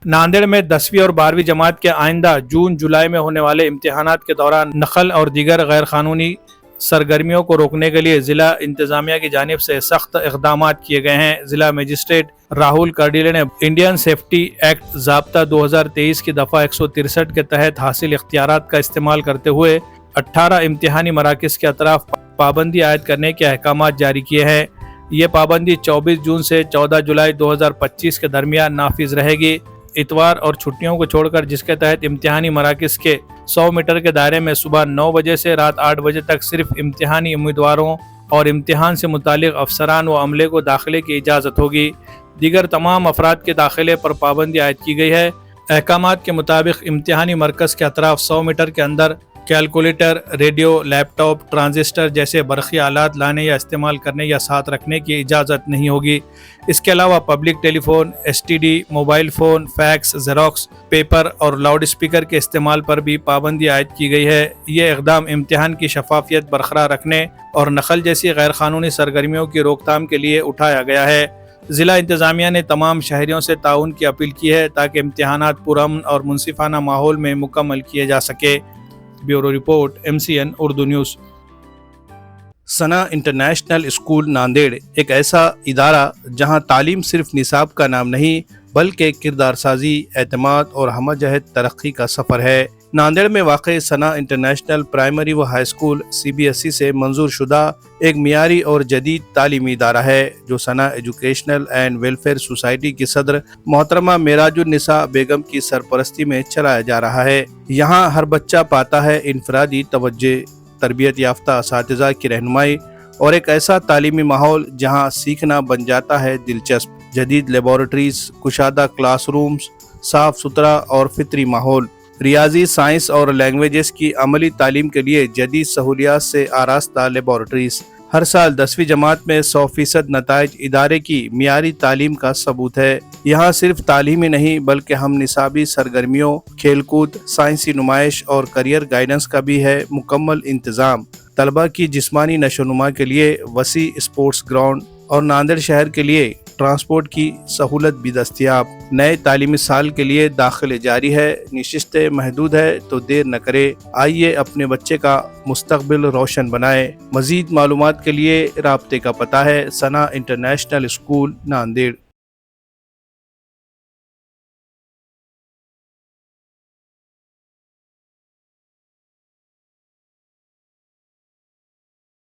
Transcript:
नांदेड़ में 10वीं और 12वीं जमात के आइंदा जून जुलाई में होने वाले इम्तिहानात के दौरान नकल और दीगर गैर कानूनी सरगर्मियों को रोकने के लिए जिला इंतजामिया की जानिब से सख्त इक़दाम किए गए हैं। जिला मजिस्ट्रेट राहुल कर्डिले ने इंडियन सेफ्टी एक्ट ज़ाब्ता 2023 की दफ़ा 163 के तहत हासिल इख्तियारात का इस्तेमाल करते हुए 18 इम्तिहानी मराकज़ के अतराफ पाबंदी आयद करने के अहकाम जारी किए हैं। ये पाबंदी 24 जून से 14 जुलाई 2025 के दरमियान नाफिज रहेगी। इतवार और छुट्टियों को छोड़कर, जिसके तहत इम्तिहानी मराकज़ के 100 मीटर के दायरे में सुबह 9 बजे से रात 8 बजे तक सिर्फ इम्तिहानी उम्मीदवारों और इम्तिहान से मुतालिक अफसरान व अमले को दाखिले की इजाज़त होगी। दीगर तमाम अफराद के दाखिले पर पाबंदी आयद की गई है। अहकामात के मुताबिक इम्तिहानी मरकज़ के अतराफ 100 मीटर के अंदर कैलकुलेटर, रेडियो, लैपटॉप, ट्रांजिस्टर जैसे बरक़ी आलात लाने या इस्तेमाल करने या साथ रखने की इजाज़त नहीं होगी। इसके अलावा public telephone, STD, mobile phone, fax, xerox, paper और लाउड स्पीकर के इस्तेमाल पर भी पाबंदी आयद की गई है। ये इक़दाम इम्तिहान की शफाफियत बरकरार रखने और नकल जैसी गैर कानूनी सरगर्मियों की रोकथाम के लिए उठाया गया है। ज़िला इंतज़ामिया ने तमाम शहरियों से ताउन की अपील की है ताकि इम्तिहानात पुरअमन और मुनसिफाना माहौल में मुकम्मल किए जा सके। Bureau report, MCN Urdu news. Sana international school Nanded एक ऐसा इदारा जहां तालीम सिर्फ निसाब का नाम नहीं बल्कि किरदार साजी, एतमाद और हमजहत तरक्की का सफ़र है। नांदेड़ में वाक़ सना इंटरनेशनल प्राइमरी व हाई स्कूल CBSE से मंजूर शुदा एक मियारी और जदीद तालीमी इदारा है जो सना एजुकेशनल एंड वेलफेयर सोसाइटी की सदर मोहतरमा मेराजुन्निसा बेगम की सरपरस्ती में चलाया जा रहा है। यहाँ हर बच्चा पाता है इनफरादी तवज्जो, तरबियत याफ्ता असातिज़ा की रहनुमाई और एक ऐसा तालीमी माहौल जहाँ सीखना बन जाता है दिलचस्प। जदीद लेबॉरेटरीज, कुशादा क्लासरूम्स, साफ सुथरा और फितरी माहौल, रियाजी, साइंस और लैंग्वेजेस की अमली तालीम के लिए जदीद सहूलियात से आरास्ता लेबॉरेटरीज। हर साल 10वीं जमात में 100% नताइज इदारे की मियारी तालीम का सबूत है। यहाँ सिर्फ तालीम ही नहीं बल्कि हम निसाबी सरगर्मियों, खेलकूद, साइंसी नुमाइश और करियर गाइडेंस का भी है मुकम्मल इंतज़ाम। तलबा की जिस्मानी नशोनुमा के लिए वसी स्पोर्ट्स ग्राउंड और नांदेड़ शहर के लिए ट्रांसपोर्ट की सहूलत भी दस्तयाब। नए तालीमी साल के लिए दाखिले जारी है, निशिस्तें महदूद है तो देर न करे, आइए अपने बच्चे का मुस्तकबिल रोशन बनाए। मजीद मालूमात के लिए राब्ते का पता है सना इंटरनेशनल स्कूल नांदेड़।